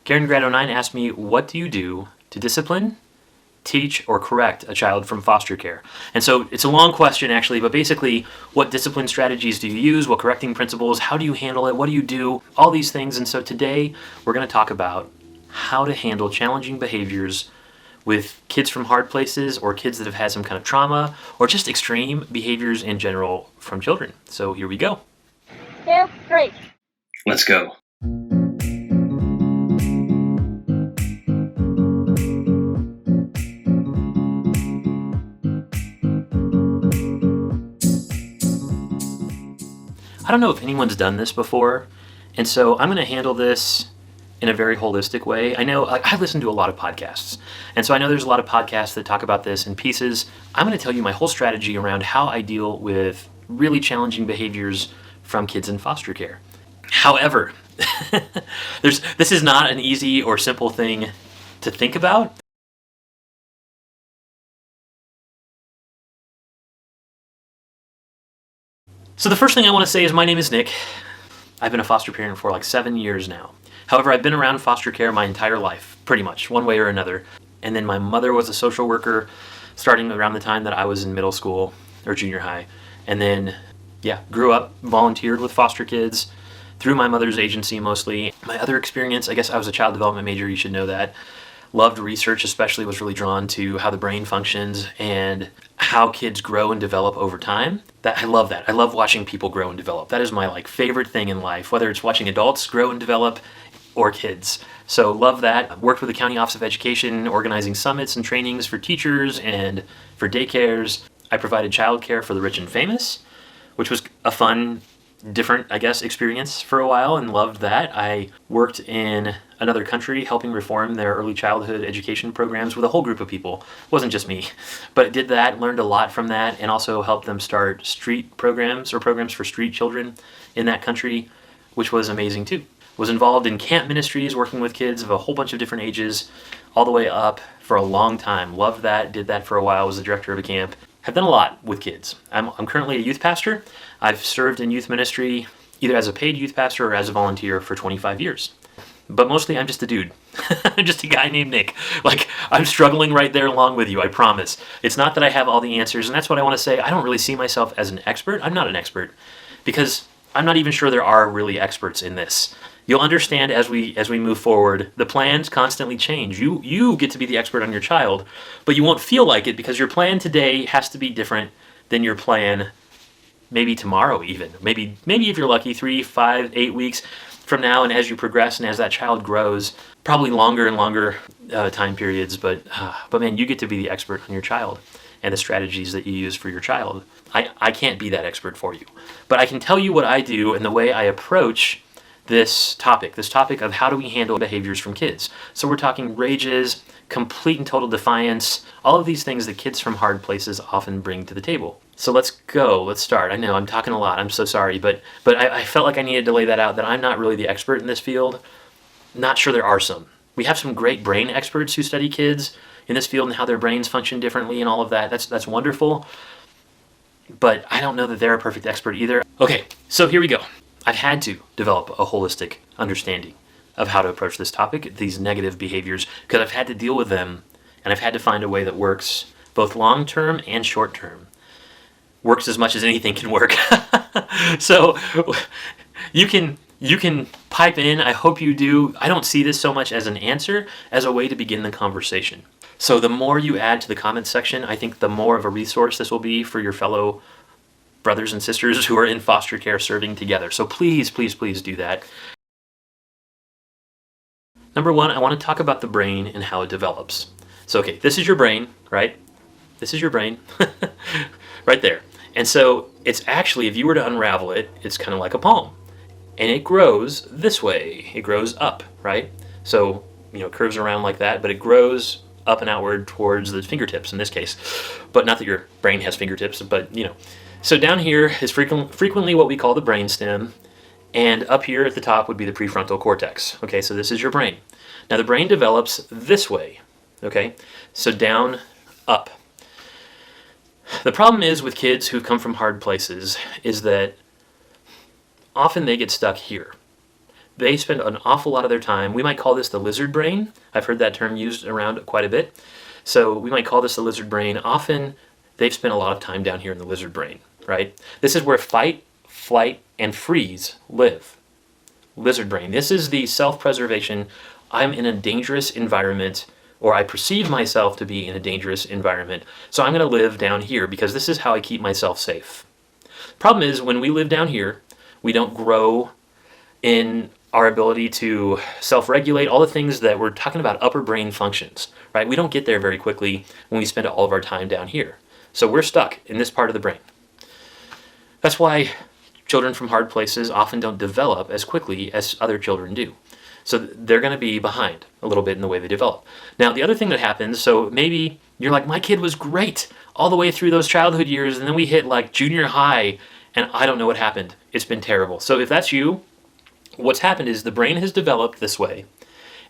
Karen Grad09 asked me, what do you do to discipline, teach, or correct a child from foster care? And so it's a long question actually, but basically what discipline strategies do you use? What correcting principles? How do you handle it? What do you do? All these things. And so today we're going to talk about how to handle challenging behaviors with kids from hard places or kids that have had some kind of trauma or just extreme behaviors in general from children. So here we go. 2, 3. Let's go. I don't know if anyone's done this before, and so I'm going to handle this in a very holistic way. I know I listen to a lot of podcasts, and so I know there's a lot of podcasts that talk about this in pieces. I'm going to tell you my whole strategy around how I deal with really challenging behaviors from kids in foster care. However, this is not an easy or simple thing to think about. So the first thing I want to say is my name is Nick. I've been a foster parent for like 7 years now. However, I've been around foster care my entire life, pretty much, one way or another. And then my mother was a social worker starting around the time that I was in middle school or junior high. And then, grew up, volunteered with foster kids through my mother's agency mostly. My other experience, I guess I was a child development major, you should know that. Loved research, especially was really drawn to how the brain functions and how kids grow and develop over time. I love that. I love watching people grow and develop. That is my favorite thing in life, whether it's watching adults grow and develop or kids. So love that. Worked with the County Office of Education, organizing summits and trainings for teachers and for daycares. I provided childcare for the rich and famous, which was a fun, different, experience for a while, and loved that. I worked in another country helping reform their early childhood education programs with a whole group of people. It wasn't just me, but did that, learned a lot from that, and also helped them start street programs or programs for street children in that country, which was amazing too. Was involved in camp ministries, working with kids of a whole bunch of different ages, all the way up for a long time. Loved that, did that for a while, was the director of a camp. Have done a lot with kids. I'm currently a youth pastor. I've served in youth ministry either as a paid youth pastor or as a volunteer for 25 years. But mostly I'm just a dude. I'm just a guy named Nick. I'm struggling right there along with you, I promise. It's not that I have all the answers, and that's what I want to say. I don't really see myself as an expert. I'm not an expert because I'm not even sure there are really experts in this. You'll understand as we move forward, the plans constantly change. You get to be the expert on your child, but you won't feel like it because your plan today has to be different than your plan maybe tomorrow even. Maybe if you're lucky, 3, 5, 8 weeks from now, and as you progress and as that child grows, probably longer and longer time periods, but man, you get to be the expert on your child and the strategies that you use for your child. I can't be that expert for you, but I can tell you what I do and the way I approach this topic of how do we handle behaviors from kids. So we're talking rages, complete and total defiance, all of these things that kids from hard places often bring to the table. So let's start. I know I'm talking a lot, I'm so sorry, but I felt like I needed to lay that out, that I'm not really the expert in this field. Not sure there are some. We have some great brain experts who study kids in this field and how their brains function differently and all of that. That's wonderful, but I don't know that they're a perfect expert either. Okay, so here we go. I've had to develop a holistic understanding of how to approach this topic, these negative behaviors, because I've had to deal with them, and I've had to find a way that works both long-term and short-term. Works as much as anything can work. So you can pipe in, I hope you do. I don't see this so much as an answer, as a way to begin the conversation. So the more you add to the comments section, I think the more of a resource this will be for your fellow brothers and sisters who are in foster care serving together. So please, please, please do that. Number one, I want to talk about the brain and how it develops. So, okay, this is your brain, right? This is your brain, right there. And so it's actually, if you were to unravel it, it's kind of like a palm. And it grows this way. It grows up, right? So, it curves around like that, but it grows up and outward towards the fingertips in this case. But not that your brain has fingertips, but, So down here is frequently what we call the brainstem, and up here at the top would be the prefrontal cortex. Okay, so this is your brain. Now the brain develops this way, okay? So down, up. The problem is with kids who come from hard places is that often they get stuck here. they spend an awful lot of their time, we might call this the lizard brain. I've heard that term used around quite a bit. So we might call this the lizard brain. Often they've spent a lot of time down here in the lizard brain, right? This is where fight, flight, and freeze live. Lizard brain. This is the self-preservation. I'm in a dangerous environment, or I perceive myself to be in a dangerous environment, so I'm going to live down here because this is how I keep myself safe. Problem is, when we live down here, we don't grow in our ability to self-regulate, all the things that we're talking about, upper brain functions, right? We don't get there very quickly when we spend all of our time down here. So we're stuck in this part of the brain. That's why children from hard places often don't develop as quickly as other children do. So they're going to be behind a little bit in the way they develop. Now, the other thing that happens, so maybe you're like, my kid was great all the way through those childhood years, and then we hit like junior high, and I don't know what happened. It's been terrible. So if that's you, what's happened is the brain has developed this way.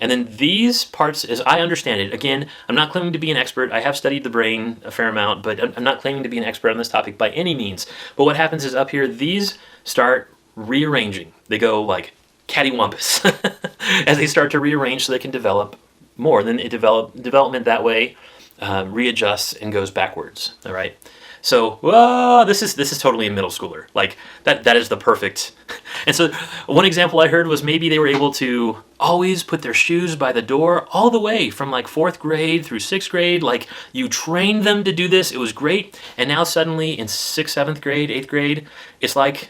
And then these parts, as I understand it, again, I'm not claiming to be an expert. I have studied the brain a fair amount, but I'm not claiming to be an expert on this topic by any means. But what happens is up here, these start rearranging. They go like cattywampus as they start to rearrange so they can develop more. Then development that way readjusts and goes backwards. All right. So this is totally a middle schooler. Like that is the perfect. And so one example I heard was maybe they were able to always put their shoes by the door all the way from like 4th grade through 6th grade. Like you trained them to do this. It was great. And now suddenly in 6th, 7th grade, 8th grade, it's like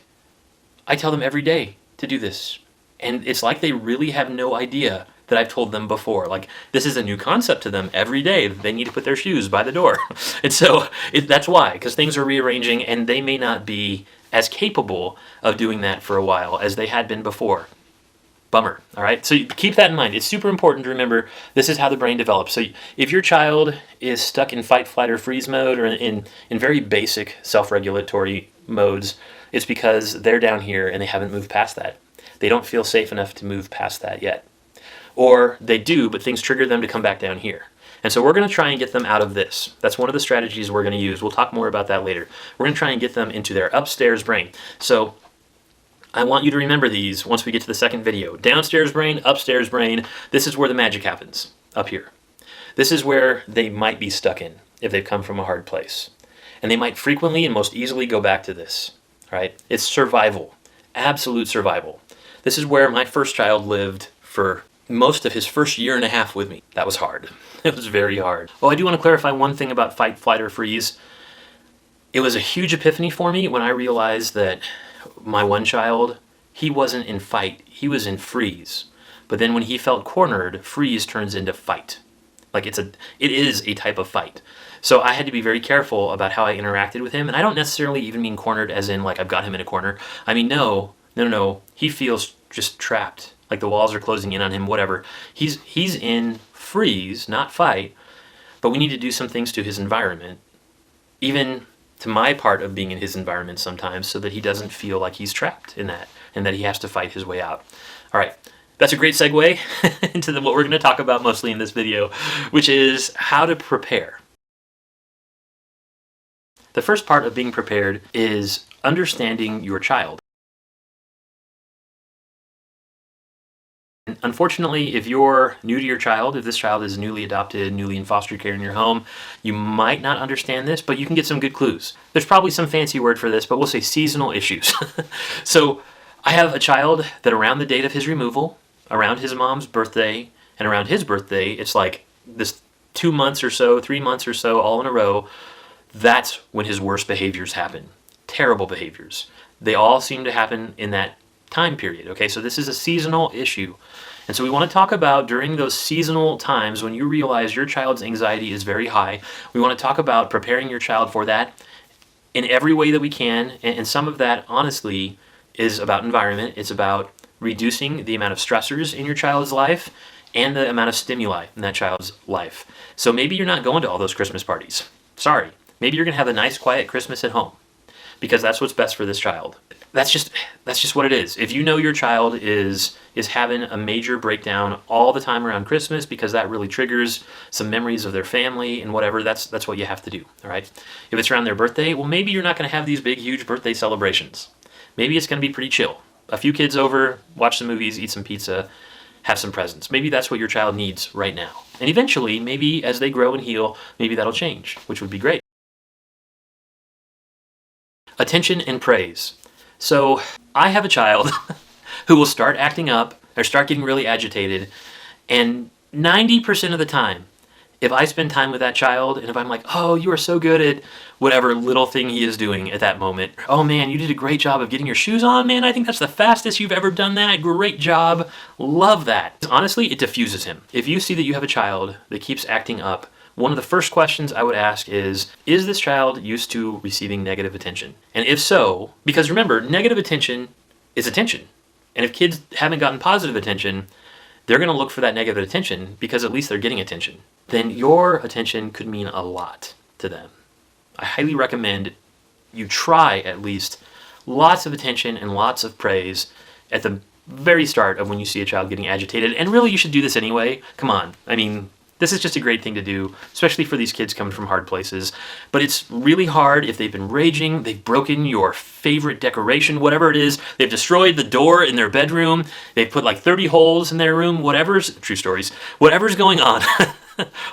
I tell them every day to do this. And it's like they really have no idea that I've told them before. Like this is a new concept to them every day. They need to put their shoes by the door. And so that's why, because things are rearranging and they may not be as capable of doing that for a while as they had been before. Bummer. All right. So keep that in mind. It's super important to remember this is how the brain develops. So if your child is stuck in fight, flight, or freeze mode, or in very basic self-regulatory modes, it's because they're down here and they haven't moved past that. They don't feel safe enough to move past that yet. Or they do, but things trigger them to come back down here. And so we're going to try and get them out of this. That's one of the strategies we're going to use. We'll talk more about that later. We're going to try and get them into their upstairs brain. So I want you to remember these once we get to the second video. Downstairs brain, upstairs brain. This is where the magic happens, up here. This is where they might be stuck in if they've come from a hard place. And they might frequently and most easily go back to this, right? It's survival, absolute survival. This is where my first child lived for most of his first year and a half with me. That was hard. It was very hard. Oh, I do want to clarify one thing about fight, flight, or freeze. It was a huge epiphany for me when I realized that my one child, he wasn't in fight, he was in freeze. But then when he felt cornered, freeze turns into fight. Like it is a type of fight. So I had to be very careful about how I interacted with him. And I don't necessarily even mean cornered as in like I've got him in a corner. I mean, no. He feels just trapped. Like the walls are closing in on him, whatever. He's in freeze, not fight, but we need to do some things to his environment, even to my part of being in his environment sometimes, so that he doesn't feel like he's trapped in that and that he has to fight his way out. All right, that's a great segue into what we're going to talk about mostly in this video, which is how to prepare. The first part of being prepared is understanding your child. Unfortunately, if you're new to your child, if this child is newly adopted, newly in foster care in your home, you might not understand this, but you can get some good clues. There's probably some fancy word for this, but we'll say seasonal issues. So I have a child that around the date of his removal, around his mom's birthday, and around his birthday, it's like this 2 months or so, 3 months or so, all in a row, that's when his worst behaviors happen. Terrible behaviors. They all seem to happen in that time period. Okay, so this is a seasonal issue. And so we want to talk about during those seasonal times when you realize your child's anxiety is very high, we want to talk about preparing your child for that in every way that we can. And some of that, honestly, is about environment. It's about reducing the amount of stressors in your child's life and the amount of stimuli in that child's life. So maybe you're not going to all those Christmas parties. Sorry. Maybe you're going to have a nice, quiet Christmas at home because that's what's best for this child. That's just what it is. If you know your child is having a major breakdown all the time around Christmas because that really triggers some memories of their family and whatever, that's what you have to do, all right? If it's around their birthday, well, maybe you're not going to have these big, huge birthday celebrations. Maybe it's going to be pretty chill. a few kids over, watch some movies, eat some pizza, have some presents. Maybe that's what your child needs right now. And eventually, maybe as they grow and heal, maybe that'll change, which would be great. Attention and praise. So I have a child who will start acting up or start getting really agitated, and 90% of the time, if I spend time with that child and if I'm like, oh, you are so good at whatever little thing he is doing at that moment. Oh man, you did a great job of getting your shoes on, man. I think that's the fastest you've ever done that. Great job. Love that. Honestly, it diffuses him. If you see that you have a child that keeps acting up, one of the first questions I would ask is this child used to receiving negative attention? And if so, because remember, negative attention is attention. And if kids haven't gotten positive attention, they're going to look for that negative attention because at least they're getting attention. Then your attention could mean a lot to them. I highly recommend you try at least lots of attention and lots of praise at the very start of when you see a child getting agitated. And really, you should do this anyway. Come on. I mean, this is just a great thing to do, especially for these kids coming from hard places. But it's really hard if they've been raging, they've broken your favorite decoration, whatever it is, they've destroyed the door in their bedroom, they've put like 30 holes in their room, true stories, whatever's going on,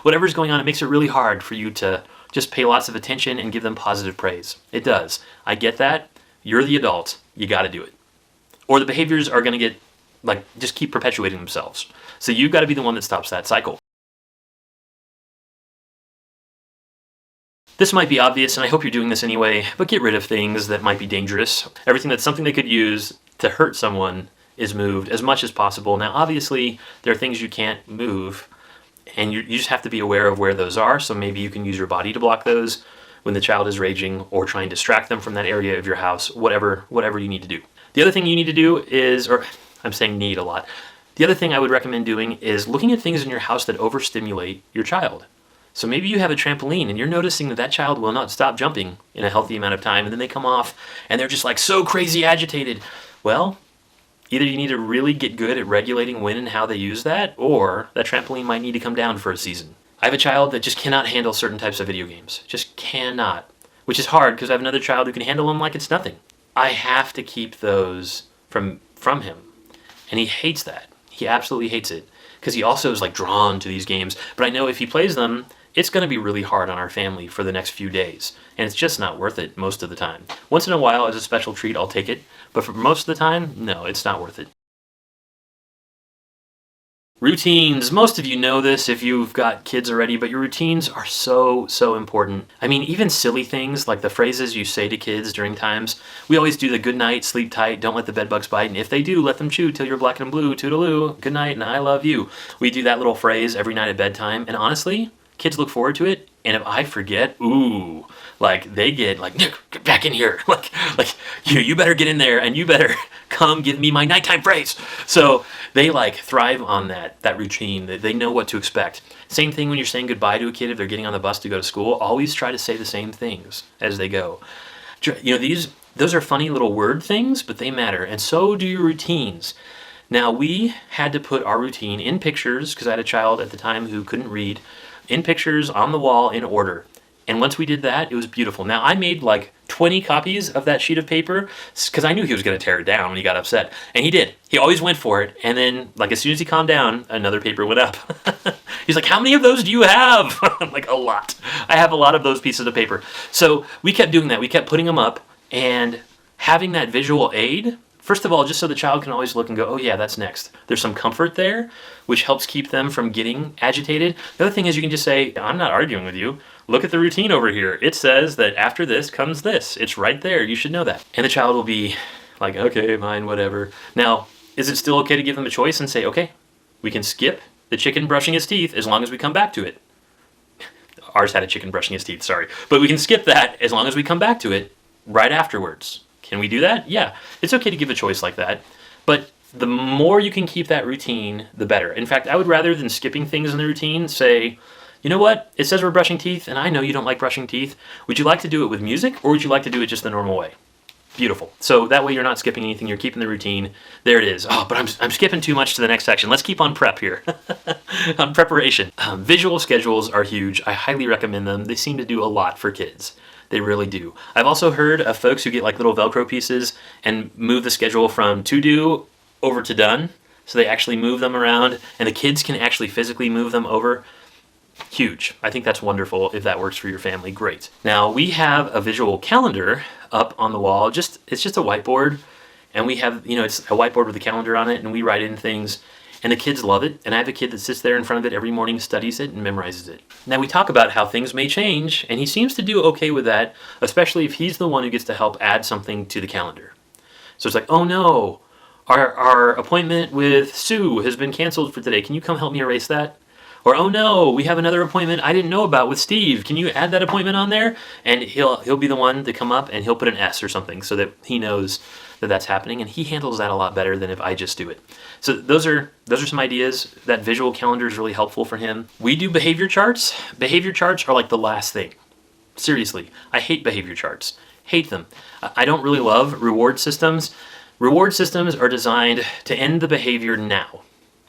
whatever's going on, it makes it really hard for you to just pay lots of attention and give them positive praise. It does. I get that. You're the adult. You got to do it. Or the behaviors are going to get, just keep perpetuating themselves. So you've got to be the one that stops that cycle. This might be obvious, and I hope you're doing this anyway, but get rid of things that might be dangerous. Everything that's something they could use to hurt someone is moved as much as possible. Now, obviously, there are things you can't move, and you just have to be aware of where those are, so maybe you can use your body to block those when the child is raging or try and distract them from that area of your house, whatever you need to do. The other thing you need to do is, or I'm saying need a lot, the other thing I would recommend doing is looking at things in your house that overstimulate your child. So maybe you have a trampoline and you're noticing that child will not stop jumping in a healthy amount of time, and then they come off and they're just like so crazy agitated. Well, either you need to really get good at regulating when and how they use that, or that trampoline might need to come down for a season. I have a child that just cannot handle certain types of video games. Just cannot. Which is hard because I have another child who can handle them like it's nothing. I have to keep those from him. And he hates that. He absolutely hates it. Because he also is drawn to these games. But I know if he plays them, it's going to be really hard on our family for the next few days. And it's just not worth it most of the time. Once in a while, as a special treat, I'll take it. But for most of the time, no, it's not worth it. Routines. Most of you know this if you've got kids already, but your routines are so, so important. I mean, even silly things like the phrases you say to kids during times. We always do the good night, sleep tight, don't let the bedbugs bite, and if they do, let them chew till you're black and blue, toodaloo, good night, and I love you. We do that little phrase every night at bedtime, and honestly, kids look forward to it, and if I forget, they get Nick, get back in here. You better get in there, and you better come give me my nighttime phrase. So they thrive on that routine. They know what to expect. Same thing when you're saying goodbye to a kid if they're getting on the bus to go to school. Always try to say the same things as they go. Those are funny little word things, but they matter, and so do your routines. Now, we had to put our routine in pictures, because I had a child at the time who couldn't read, in pictures on the wall in order. And once we did that, it was beautiful. Now, I made 20 copies of that sheet of paper because I knew he was going to tear it down when he got upset. And he did. He always went for it. And then, as soon as he calmed down, another paper went up. He's like, how many of those do you have? I'm like, a lot. I have a lot of those pieces of paper. So we kept doing that. We kept putting them up and having that visual aid. First of all, just so the child can always look and go, oh yeah, that's next. There's some comfort there, which helps keep them from getting agitated. The other thing is you can just say, I'm not arguing with you. Look at the routine over here. It says that after this comes this. It's right there. You should know that. And the child will be like, okay, fine, whatever. Now, is it still okay to give them a choice and say, okay, we can skip the chicken brushing his teeth as long as we come back to it? Ours had a chicken brushing his teeth, sorry. But we can skip that as long as we come back to it right afterwards. Can we do that? Yeah. It's okay to give a choice like that. But the more you can keep that routine, the better. In fact, I would rather than skipping things in the routine say, you know what? It says we're brushing teeth, and I know you don't like brushing teeth. Would you like to do it with music, or would you like to do it just the normal way? Beautiful. So that way you're not skipping anything. You're keeping the routine. There it is. Oh, but I'm skipping too much to the next section. Let's keep on prep here. On preparation. Visual schedules are huge. I highly recommend them. They seem to do a lot for kids. They really do. I've also heard of folks who get like little Velcro pieces and move the schedule from to do over to done. So they actually move them around and the kids can actually physically move them over. Huge. I think that's wonderful. If that works for your family, great. Now we have a visual calendar up on the wall. It's just a whiteboard, and we have, it's a whiteboard with a calendar on it, and we write in things, and the kids love it. And I have a kid that sits there in front of it every morning, studies it, and memorizes it. Now we talk about how things may change, and he seems to do okay with that, especially if he's the one who gets to help add something to the calendar. So it's like, oh no, our appointment with Sue has been canceled for today. Can you come help me erase that? Or, oh no, we have another appointment I didn't know about with Steve. Can you add that appointment on there? And he'll be the one to come up and he'll put an S or something so that he knows that that's happening, and he handles that a lot better than if I just do it. So those are some ideas. That visual calendar is really helpful for him. We do behavior charts. Behavior charts are like the last thing. Seriously, I hate behavior charts. Hate them. I don't really love reward systems. Reward systems are designed to end the behavior now.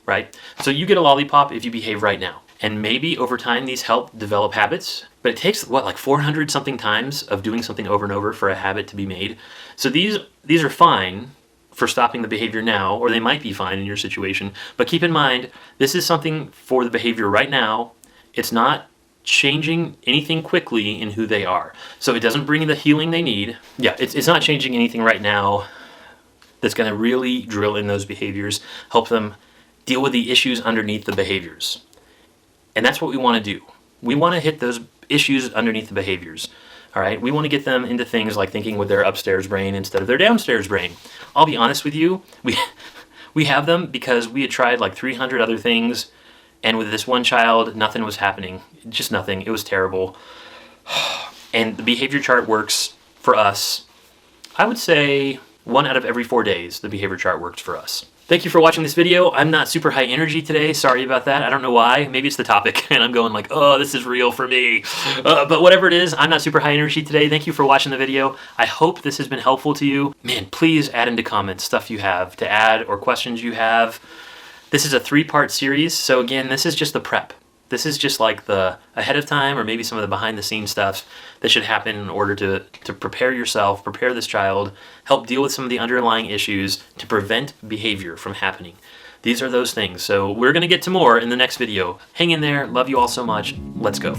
Right? So you get a lollipop if you behave right now. And maybe over time these help develop habits, but it takes like 400 something times of doing something over and over for a habit to be made. So these are fine for stopping the behavior now, or they might be fine in your situation, but keep in mind this is something for the behavior right now. It's not changing anything quickly in who they are. So it doesn't bring the healing they need. Yeah, it's not changing anything right now that's going to really drill in those behaviors, help them deal with the issues underneath the behaviors. And that's what we want to do. We want to hit those issues underneath the behaviors. All right? We want to get them into things like thinking with their upstairs brain instead of their downstairs brain. I'll be honest with you, we have them because we had tried like 300 other things, and with this one child, nothing was happening. Just nothing. It was terrible. And the behavior chart works for us. I would say 1 out of every 4 days, the behavior chart works for us. Thank you for watching this video. I'm not super high energy today. Sorry about that. I don't know why. Maybe it's the topic and I'm going like, oh, this is real for me. But whatever it is, I'm not super high energy today. Thank you for watching the video. I hope this has been helpful to you. Man, please add into comments stuff you have to add or questions you have. This is a 3-part series. So again, this is just the prep. This is just like the ahead of time or maybe some of the behind the scenes stuff that should happen in order to prepare yourself, prepare this child, help deal with some of the underlying issues to prevent behavior from happening. These are those things. So we're going to get to more in the next video. Hang in there. Love you all so much. Let's go.